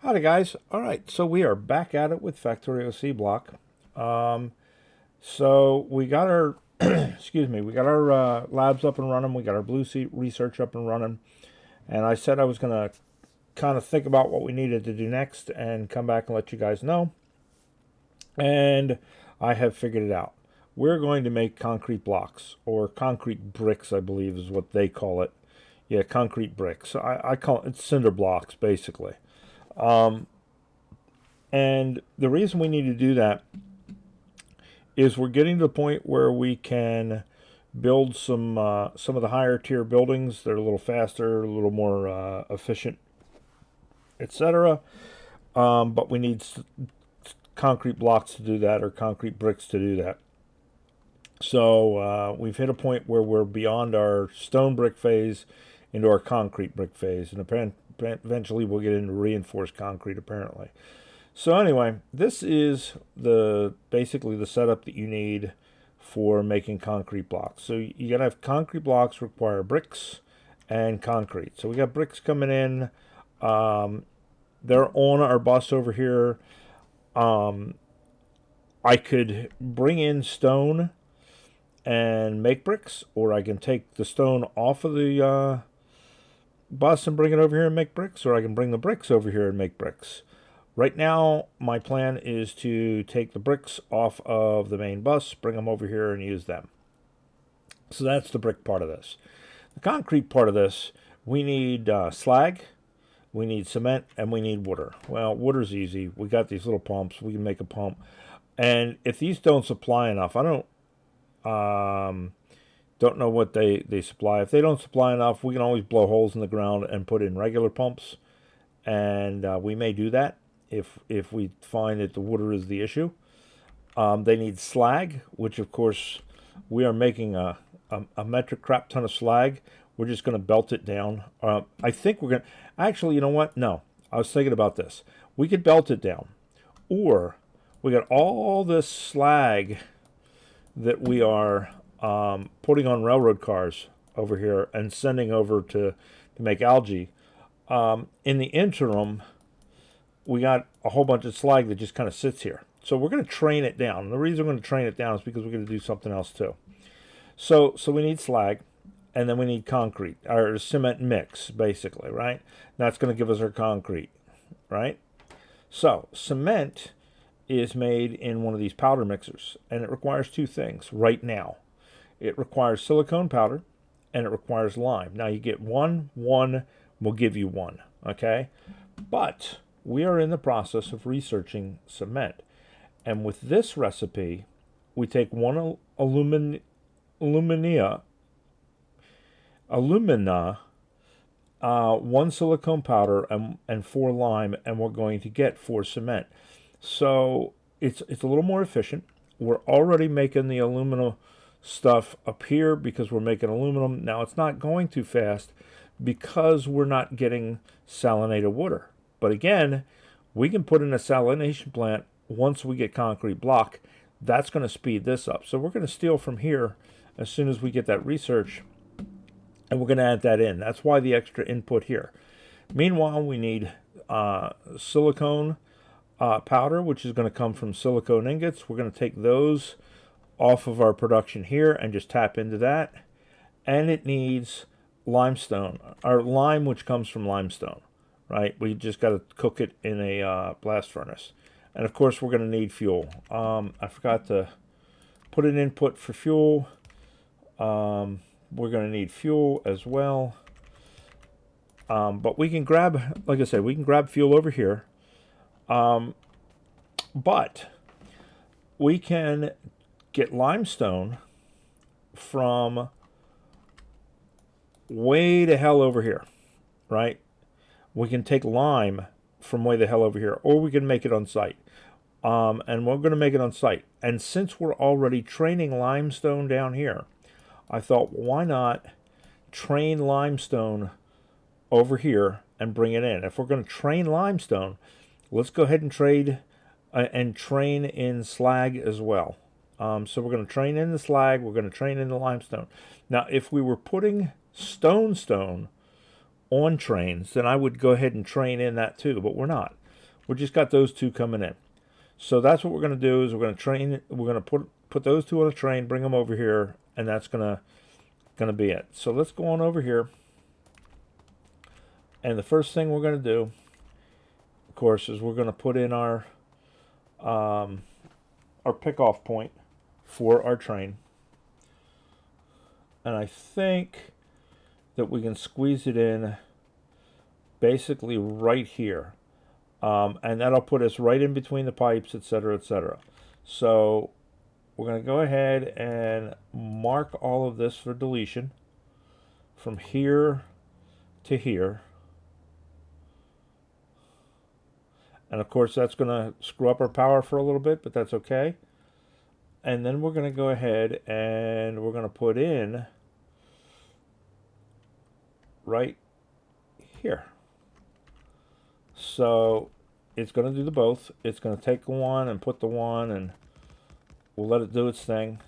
Howdy guys. All right, so we are back at it with Factorio Seablock. So we got our excuse me, we got our labs up and running. We got our blue seat research up and running. And I said I was going to kind of think about what we needed to do next and come back and let you guys know. And I have figured it out. We're going to make concrete blocks, or concrete bricks, I believe is what they call it. Yeah, concrete bricks. I call it cinder blocks, basically. And the reason we need to do that is we're getting to the point where we can build some of the higher tier buildings. They're a little faster, a little more efficient, etc. But we need concrete blocks to do that, or concrete bricks to do that. So we've hit a point where we're beyond our stone brick phase into our concrete brick phase, and eventually we'll get into reinforced concrete, apparently. So anyway, this is basically the setup that you need for making concrete blocks. So you gotta have concrete blocks require bricks and concrete. So we got bricks coming in. They're on our bus over here. I could bring in stone and make bricks, or I can take the stone off of the bus and bring it over here and make bricks, or I can bring the bricks over here and make bricks. Right now, my plan is to take the bricks off of the main bus, bring them over here and use them. So that's the brick part of this. The concrete part of this, we need slag, we need cement, and we need water. Well, water's easy. We got these little pumps. We can make a pump. And if these don't supply enough, I don't know what they supply. If they don't supply enough, we can always blow holes in the ground and put in regular pumps. And we may do that if we find that the water is the issue. They need slag, which of course we are making a metric crap ton of slag. We're just going to belt it down. I think we're going to... Actually, you know what? No. I was thinking about this. We could belt it down. Or we got all this slag that we are putting on railroad cars over here and sending over to make algae. In the interim, we got a whole bunch of slag that just kind of sits here. So we're going to train it down. And the reason we're going to train it down is because we're going to do something else too. So we need slag, and then we need concrete, or cement mix, basically, right? That's going to give us our concrete, right? So cement is made in one of these powder mixers, and it requires two things right now. It requires silicone powder, and it requires lime. Now you get one will give you one, okay? But we are in the process of researching cement, and with this recipe, we take one alumina, one silicone powder, and 4 lime, and we're going to get 4 cement. So it's a little more efficient. We're already making the aluminum stuff up here because we're making aluminum. Now it's not going too fast because we're not getting salinated water. But again, we can put in a salination plant once we get concrete block. That's going to speed this up. So we're going to steal from here as soon as we get that research, and we're going to add that in. That's why the extra input here. Meanwhile, we need silicone powder, which is going to come from silicone ingots. We're going to take those off of our production here and just tap into that. And it needs limestone, or lime, which comes from limestone, right? We just got to cook it in a blast furnace. And of course, we're going to need fuel. I forgot to put an input for fuel. We're going to need fuel as well. But we can grab, like I said, we can grab fuel over here. But we can get limestone from way to hell over here, right? We can take lime from way the hell over here, or we can make it on site. And we're going to make it on site. And since we're already training limestone down here, I thought, why not train limestone over here and bring it in? If we're going to train limestone, let's go ahead and train in slag as well. So we're going to train in the slag. We're going to train in the limestone. Now, if we were putting stone on trains, then I would go ahead and train in that too, but we're not. We just got those two coming in. So that's what we're going to do is we're going to train. We're going to put those two on a train, bring them over here, and that's going to be it. So let's go on over here. And the first thing we're going to do, of course, is we're going to put in our pick-off point for our train. And I think that we can squeeze it in basically right here. And that'll put us right in between the pipes, etc., etc. So we're going to go ahead and mark all of this for deletion from here to here. And of course that's going to screw up our power for a little bit, but that's okay. And then we're going to go ahead and we're going to put in right here. So it's going to do the both. It's going to take the one and put the one, and we'll let it do its thing.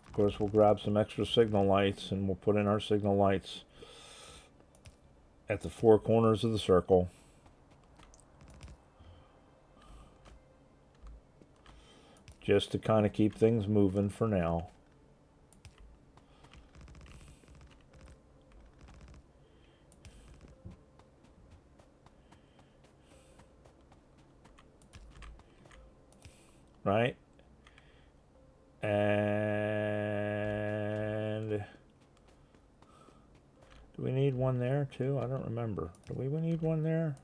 Of course, we'll grab some extra signal lights and we'll put in our signal lights at the four corners of the circle. Just to kind of keep things moving for now. Right? And do we need one there too? I don't remember. Do we need one there?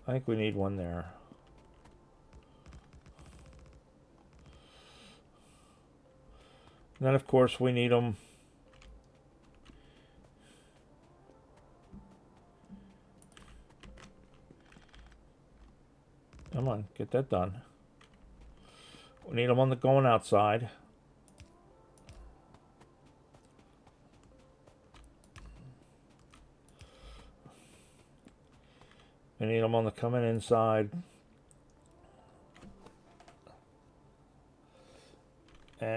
I think we need one there. And then of course we need them come on, get that done. We need them on the going outside. We need them on the coming inside. And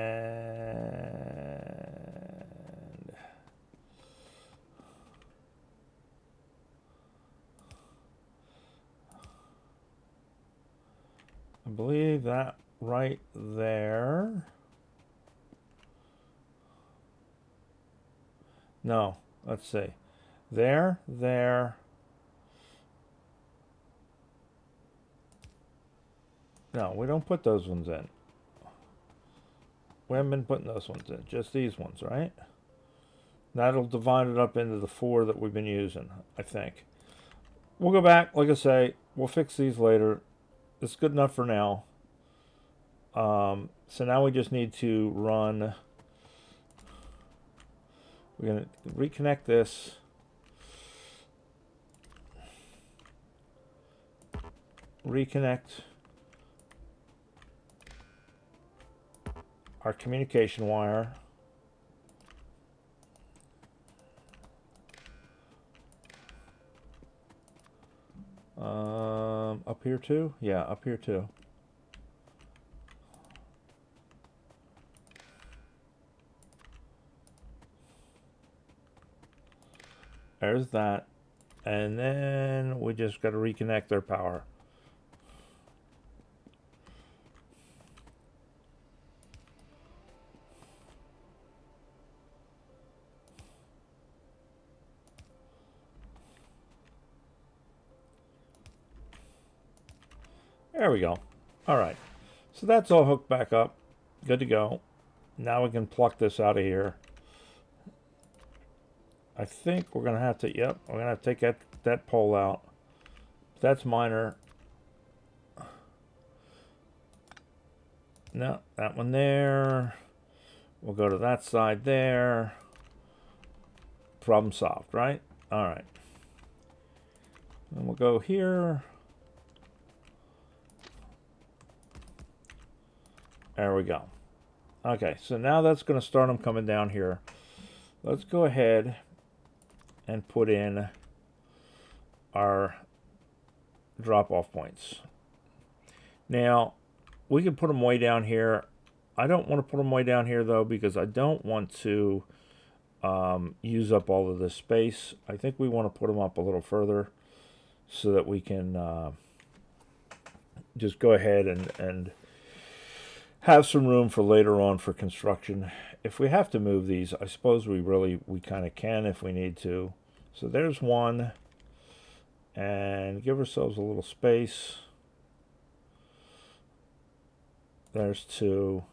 I believe that right there. No, let's see. There. No, we don't put those ones in. We haven't been putting those ones in, just these ones, right? That'll divide it up into the four that we've been using, I think. We'll go back, like I say, we'll fix these later. It's good enough for now. So now we just need to run. We're going to reconnect this. Reconnect our communication wire. Up here too? Yeah, up here too. There's that. And then we just got to reconnect their power. There we go. All right. So that's all hooked back up. Good to go. Now we can pluck this out of here. I think we're going to have to, yep, we're going to have to take that pole out. That's minor. No, that one there. We'll go to that side there. Problem solved, right? All right. And we'll go here. There we go. Okay, so now that's going to start them coming down here. let's go ahead and put in our drop-off points. Now, we can put them way down here. I don't want to put them way down here, though, because I don't want to use up all of this space. I think we want to put them up a little further so that we can just go ahead and have some room for later on for construction. If we have to move these, I suppose we kind of can if we need to. So there's one, and give ourselves a little space. There's two,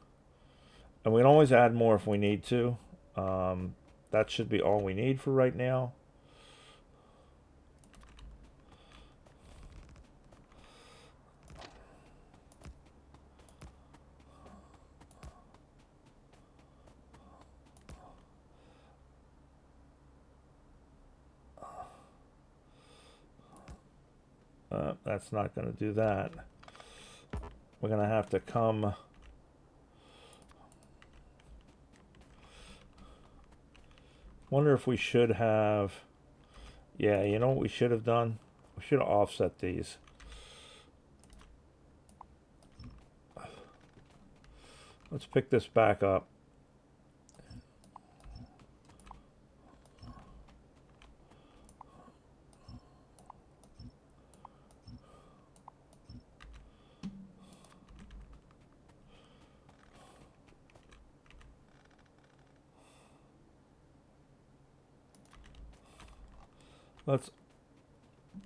and we can always add more if we need to. That should be all we need for right now. That's not going to do that. We're going to have to come. Wonder if we should have. Yeah, you know what we should have done? We should have offset these. Let's pick this back up.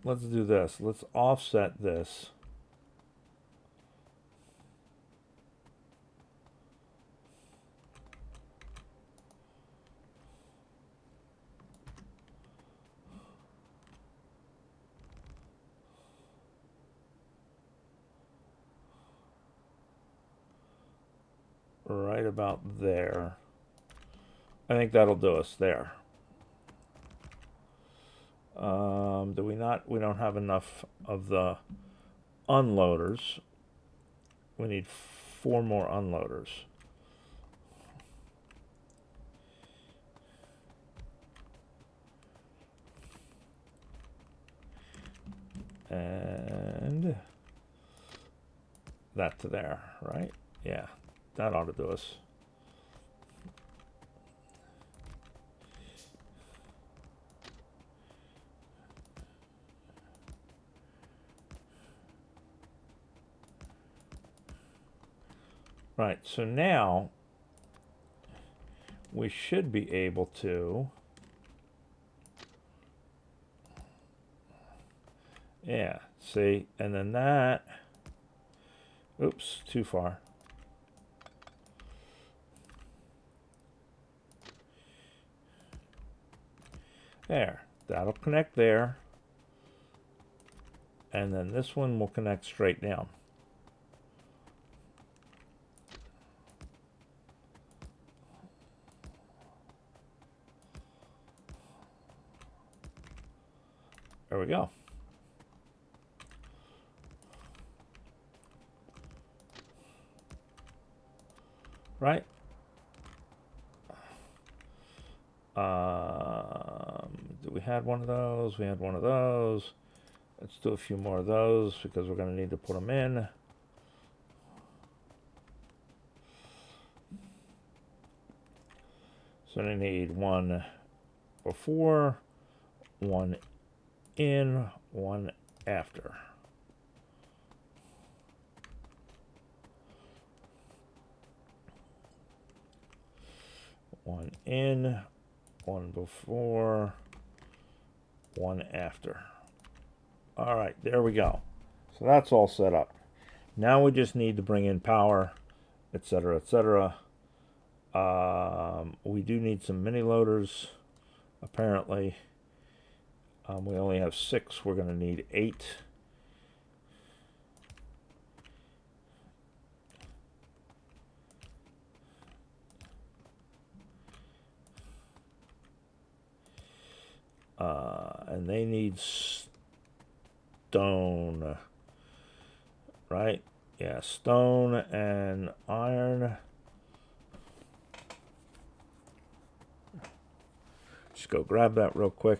Let's do this. Let's offset this. Right about there. I think that'll do us there. Do we not? We don't have enough of the unloaders. We need 4 more unloaders. And that to there, right? Yeah, that ought to do us. Right, so now we should be able to, yeah, see, and then that, oops, too far. There, that'll connect there, and then this one will connect straight down. There we go. Right? We had one of those. We had one of those. Let's do a few more of those because we're going to need to put them in. So I need one before, one in, one after. One in, one before, one after. All right, there we go. So that's all set up. Now we just need to bring in power, etc., etc. We do need some mini loaders, apparently. We only have 6. We're going to need 8. And they need stone, right? Yeah, stone and iron. Just go grab that real quick.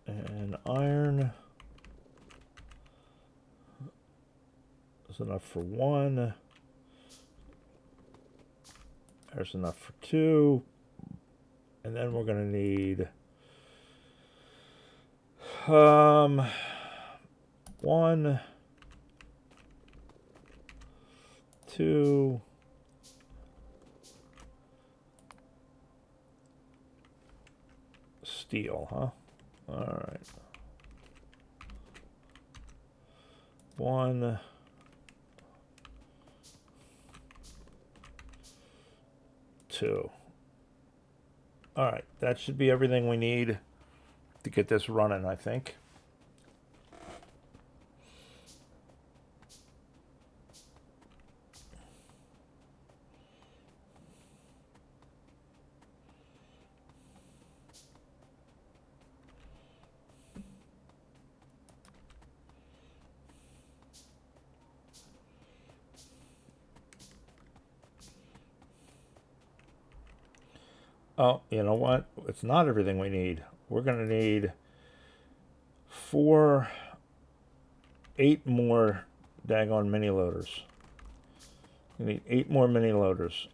And iron is enough for 1. There's enough for 2. And then we're going to need 1, 2, steel, huh? All right. 1, 2. All right, that should be everything we need to get this running, I think. Oh, you know what? It's not everything we need. We're going to need 8 more daggone mini loaders. We need 8 more mini loaders.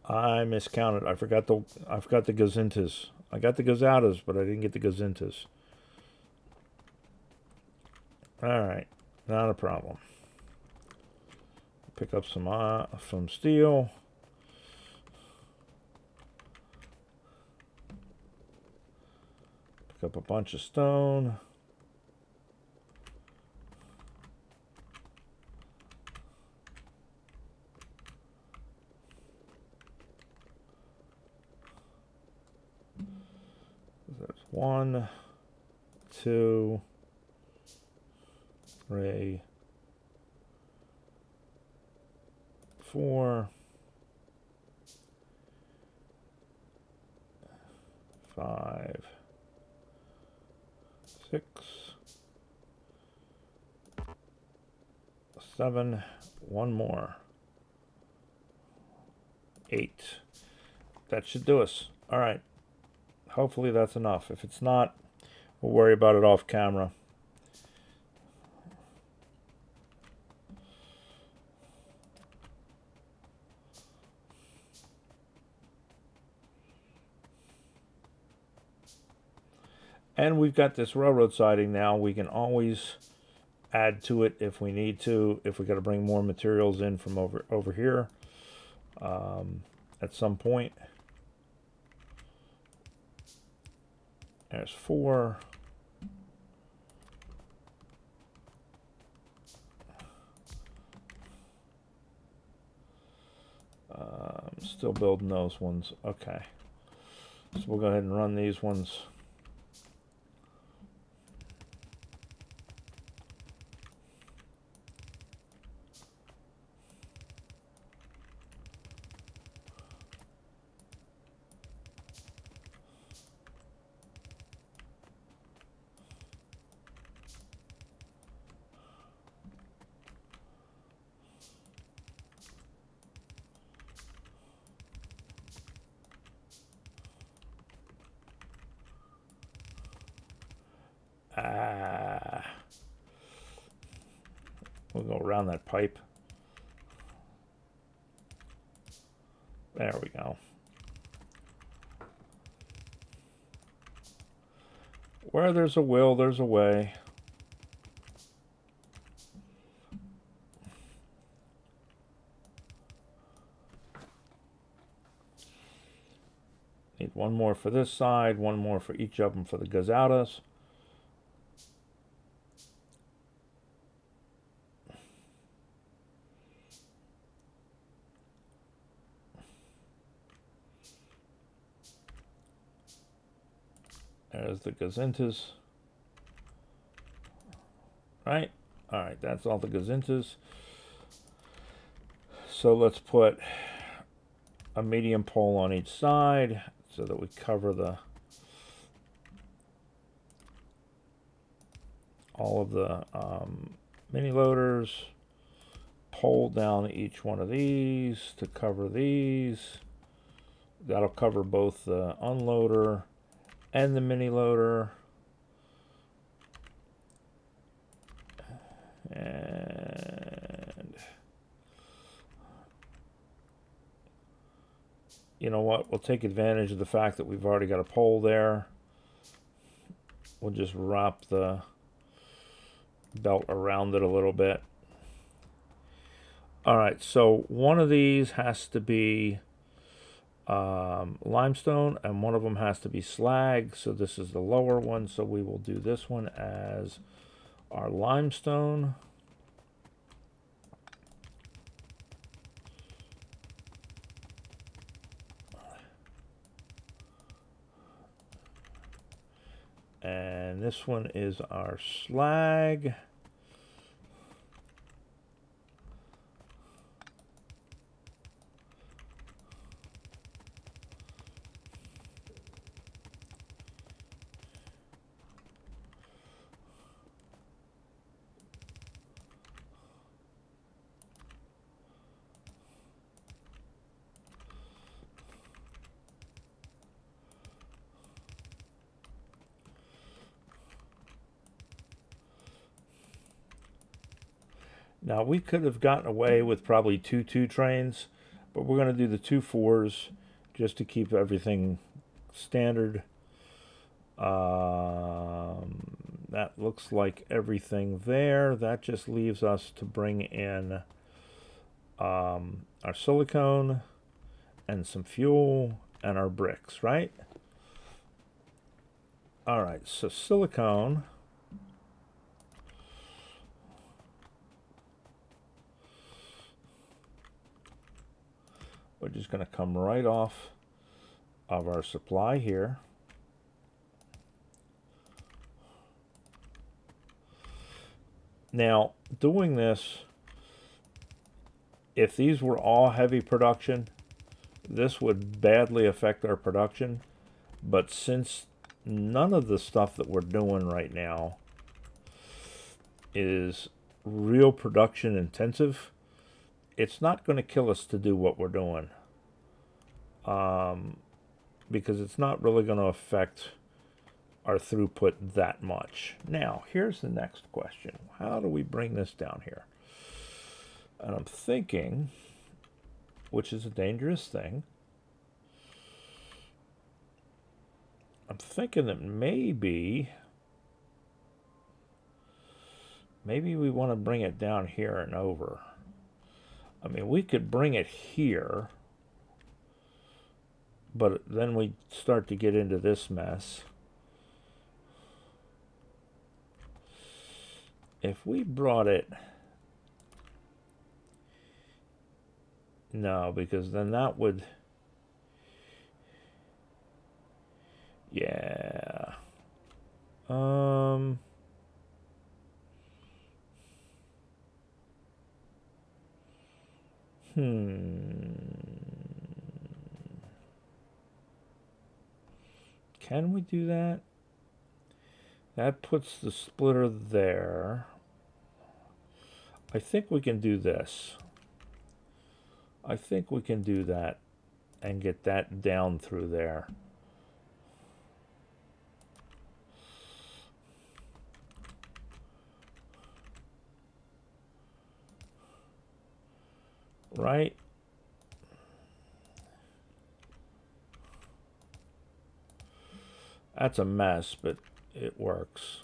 I miscounted. I forgot the gazintas. I got the gazatas, but I didn't get the gazintas. All right, not a problem. Pick up some steel. Pick up a bunch of stone. There's 1, 2, 3, 4, 5, 6, 7, 1 more. 8. That should do us. All right. Hopefully that's enough. If it's not, we'll worry about it off camera. And we've got this railroad siding now. We can always add to it if we need to, if we got to bring more materials in from over here at some point. There's 4. Still building those ones. Okay. So we'll go ahead and run these ones. We'll go around that pipe. There we go. Where there's a will, there's a way. Need 1 more for this side, 1 more for each of them for the gazatas. There's the gazintas. Right? All right, that's all the gazintas. So let's put a medium pole on each side so that we cover all of the mini loaders. Pole down each one of these to cover these. That'll cover both the unloader and the mini loader. And you know what? We'll take advantage of the fact that we've already got a pole there. We'll just wrap the belt around it a little bit. All right, so one of these has to be limestone and one of them has to be slag. So this is the lower one, so we will do this one as our limestone. And this one is our slag. Now we could have gotten away with probably two 2-trains, but we're going to do the 2 4s just to keep everything standard. That looks like everything there. That just leaves us to bring in our silicone and some fuel and our bricks, right? All right, so silicone. We're just going to come right off of our supply here. Now, doing this, if these were all heavy production, this would badly affect our production. But since none of the stuff that we're doing right now is real production intensive, it's not going to kill us to do what we're doing, because it's not really going to affect our throughput that much. Now, here's the next question. How do we bring this down here? And I'm thinking, which is a dangerous thing, I'm thinking that maybe we want to bring it down here and over. I mean, we could bring it here, but then we start to get into this mess. If we brought it... No, because then that would... Yeah. Can we do that? That puts the splitter there. I think we can do this. I think we can do that and get that down through there. Right? That's a mess, but it works.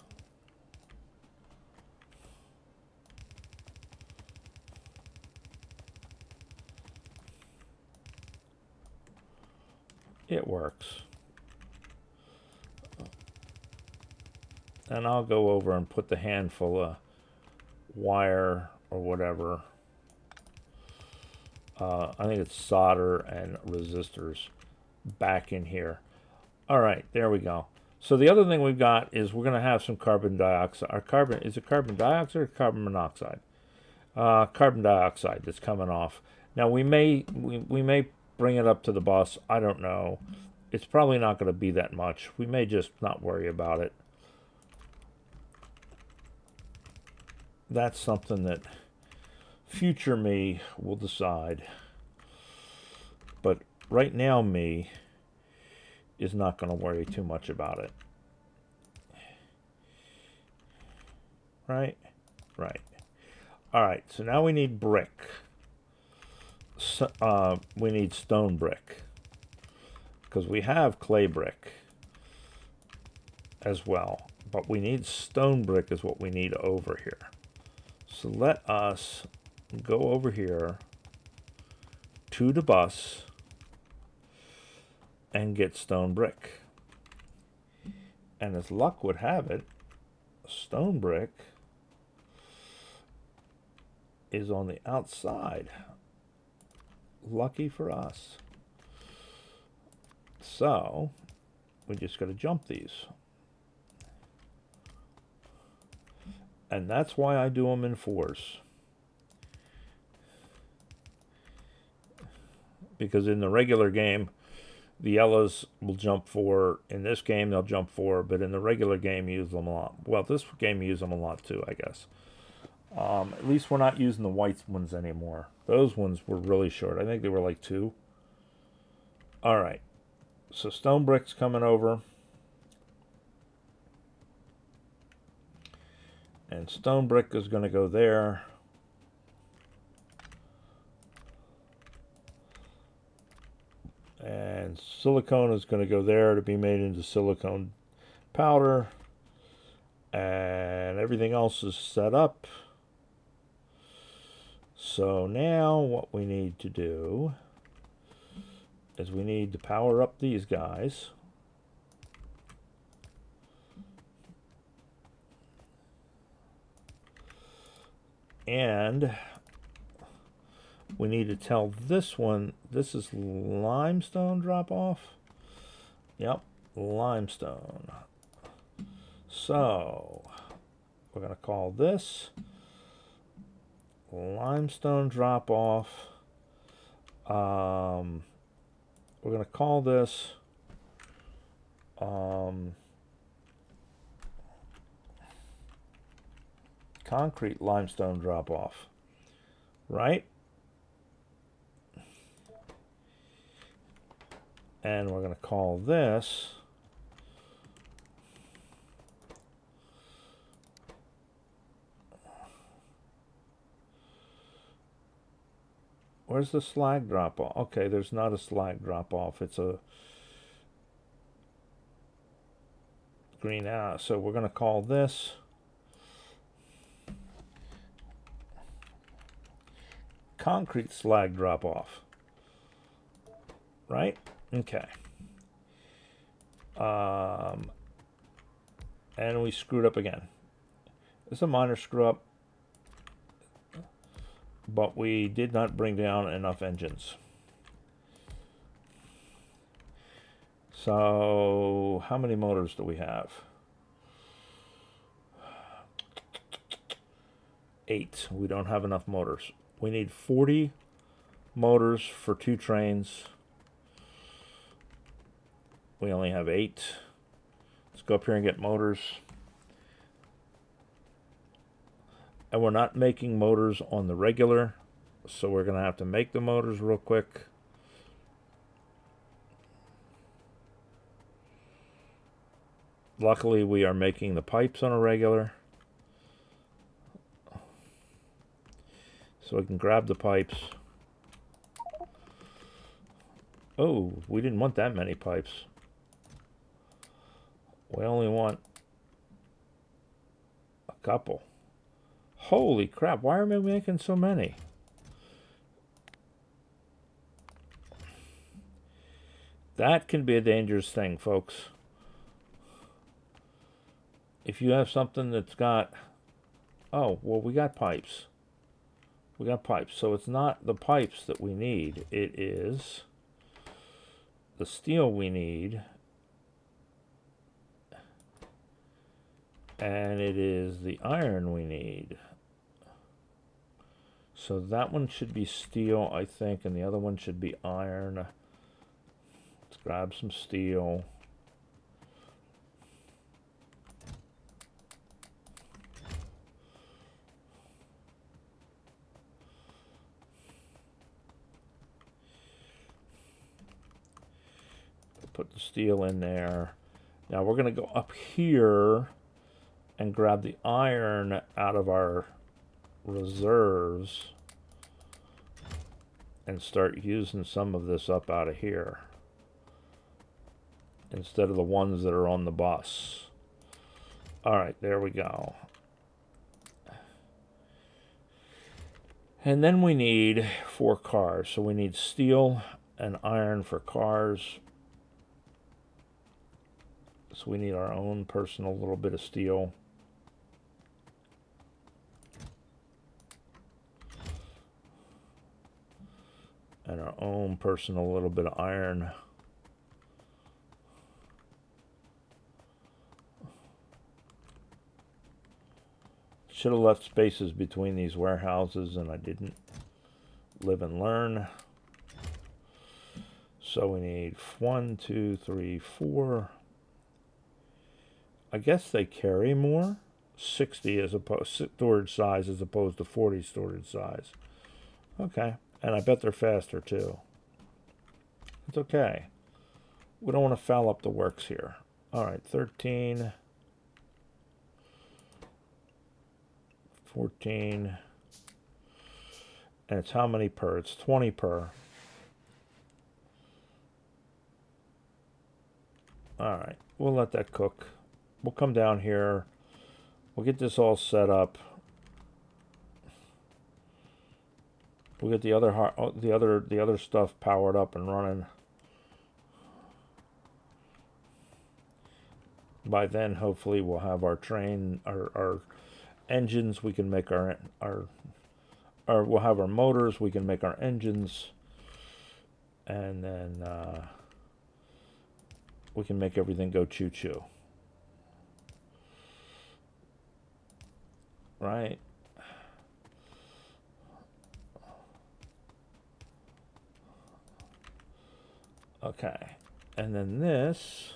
It works. And I'll go over and put the handful of wire or whatever. I think it's solder and resistors back in here. All right, there we go. So the other thing we've got is we're going to have some carbon dioxide. Is it carbon dioxide or carbon monoxide? Carbon dioxide that's coming off. Now we may bring it up to the bus. I don't know. It's probably not going to be that much. We may just not worry about it. That's something that future me will decide. But right now me is not going to worry too much about it. Right? Right. All right, so now we need brick. So, we need stone brick. Because we have clay brick as well. But we need stone brick is what we need over here. So let us go over here to the bus and get stone brick. And as luck would have it, stone brick is on the outside. Lucky for us. So we just got to jump these. And that's why I do them in 4s. Because in the regular game, the yellows will jump 4. In this game, they'll jump 4. But in the regular game, you use them a lot. Well, this game, you use them a lot too, I guess. At least we're not using the white ones anymore. Those ones were really short. I think they were like 2. All right. So stone brick's coming over. And stone brick is going to go there. And silicone is going to go there to be made into silicone powder. And everything else is set up. So now what we need to do is we need to power up these guys. And we need to tell this one, this is limestone drop off. Yep, limestone. So we're going to call this limestone drop off. We're going to call this concrete limestone drop off, right? And we're going to call this where's the slag drop off? Okay, there's not a slag drop off. It's a green out. So we're going to call this concrete slag drop off. Right? Okay. And we screwed up again. It's a minor screw up. But we did not bring down enough engines. So, how many motors do we have? 8. We don't have enough motors. We need 40 motors for 2 trains. We only have 8. Let's go up here and get motors. And we're not making motors on the regular, so we're going to have to make the motors real quick. Luckily, we are making the pipes on a regular. So we can grab the pipes. Oh, we didn't want that many pipes. We only want a couple. Holy crap, why are we making so many? That can be a dangerous thing, folks. If you have something that's got... Oh, well, we got pipes. We got pipes. So it's not the pipes that we need. It is the steel we need. And it is the iron we need. So that one should be steel, I think, and the other one should be iron. Let's grab some steel. Put the steel in there. Now we're going to go up here and grab the iron out of our reserves and start using some of this up out of here instead of the ones that are on the bus. All right, there we go. And then we need 4 cars. So we need steel and iron for cars. So we need our own personal little bit of steel. And our own personal little bit of iron. Should have left spaces between these warehouses, and I didn't. Live and learn. So we need 1, 2, 3, 4. I guess they carry more. 60 as opposed storage size as opposed to 40 storage size. Okay, and I bet they're faster too. It's okay. We don't want to foul up the works here. All right, 13, 14, and it's how many per? It's 20 per. All right, we'll let that cook. We'll come down here. We'll get this all set up. We'll get the other stuff powered up and running. By then, hopefully, we'll have our train, our engines. We can make our we'll have our motors. We can make our engines, and then we can make everything go choo-choo. Right? Okay. And then this,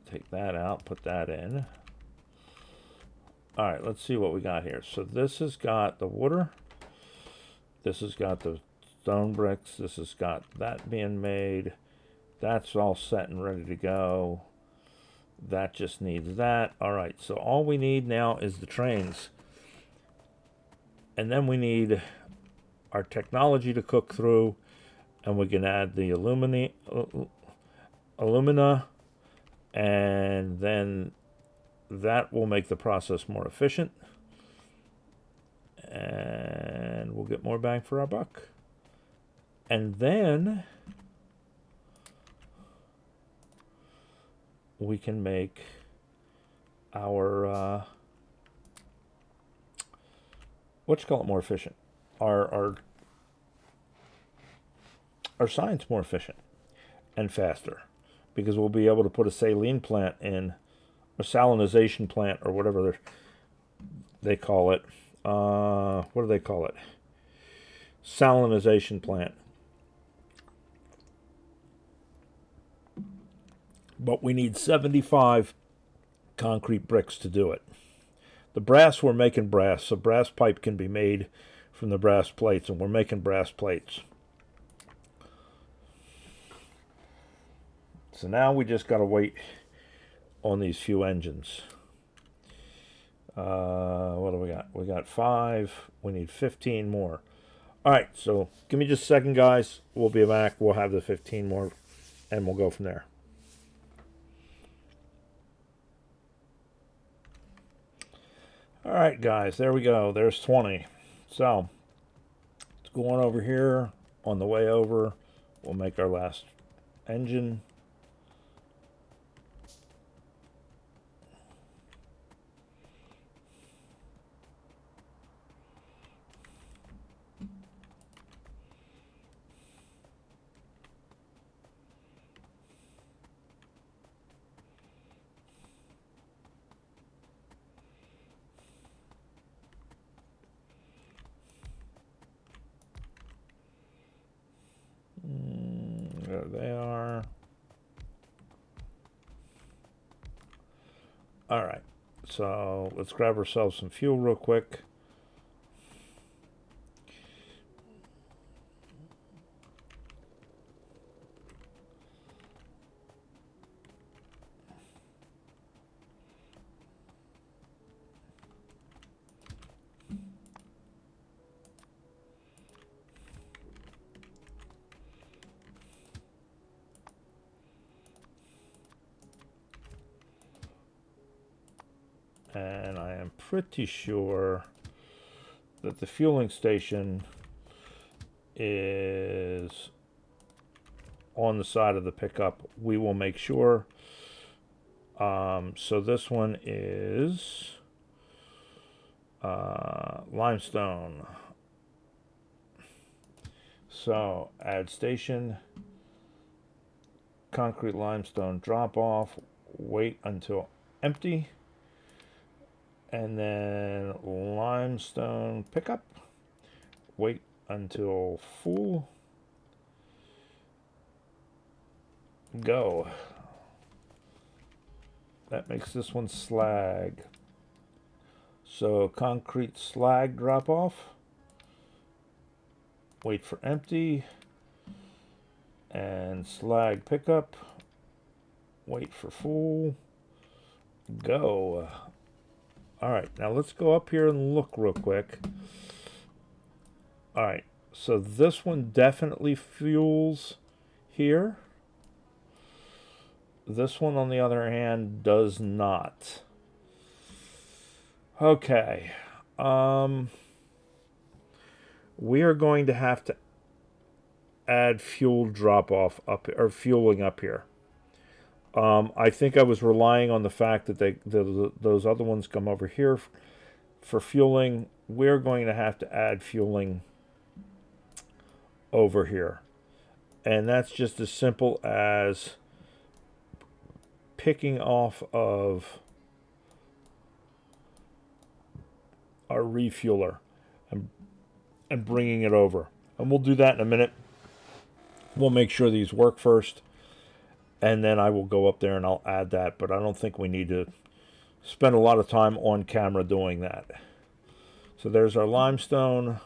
take that out, put that in. All right, let's see what we got here. So this has got the water. This has got the stone bricks. This has got that being made. That's all set and ready to go. That just needs that. All right, so all we need now is the trains. And then we need our technology to cook through, and we can add the alumina, and then that will make the process more efficient, and we'll get more bang for our buck. And then we can make our more efficient. Our science more efficient and faster, because we'll be able to put a saline plant in, a salinization plant, or whatever they call it. What do they call it? Salinization plant. But we need 75 concrete bricks to do it. The brass, we're making brass, so brass pipe can be made from the brass plates, and we're making brass plates. So now we just got to wait on these few engines. What do we got? We got 5. We need 15 more. All right, so give me just a second, guys. We'll be back. We'll have the 15 more, and we'll go from there. All right, guys, there we go. There's 20. So let's go on over here. On the way over, we'll make our last engine. There they are. All right. So let's grab ourselves some fuel real quick. And I am pretty sure that the fueling station is on the side of the pickup. We will make sure. So this one is limestone. So add station, concrete limestone drop off, wait until empty. And then limestone pickup, wait until full, go. That makes this one slag. So concrete slag drop off, wait for empty, and slag pickup, wait for full, go. All right, now let's go up here and look real quick. All right, so this one definitely fuels here. This one, on the other hand, does not. Okay. We are going to have to add fuel drop-off up, or fueling up here. I think I was relying on the fact that those other ones come over here for fueling. We're going to have to add fueling over here. And that's just as simple as picking off of our refueler and bringing it over. And we'll do that in a minute. We'll make sure these work first. And then I will go up there and I'll add that. But I don't think we need to spend a lot of time on camera doing that. So there's our limestone.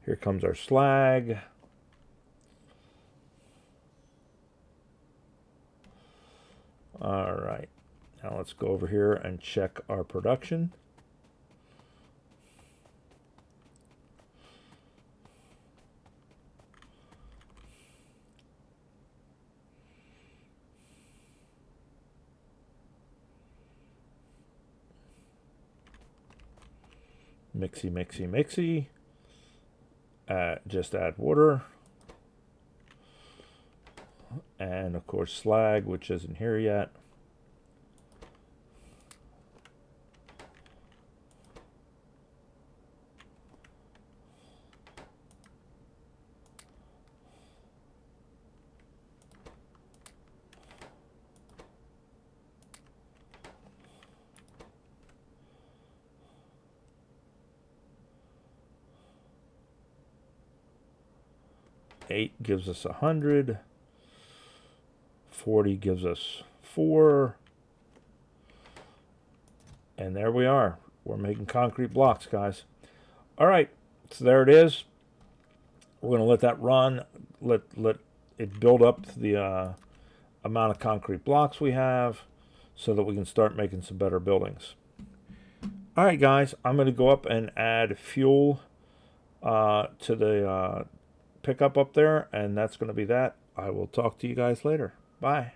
Here comes our slag. All right. Now let's go over here and check our production. Mixy, mixy, mixy. Just add water. And of course slag, which isn't here yet. Eight gives us 100. 40 gives us 4. And there we are. We're making concrete blocks, guys. All right, so there it is. We're going to let that run. Let it build up the amount of concrete blocks we have so that we can start making some better buildings. All right, guys, I'm going to go up and add fuel to the pickup up there, and that's going to be that. I will talk to you guys later. Bye.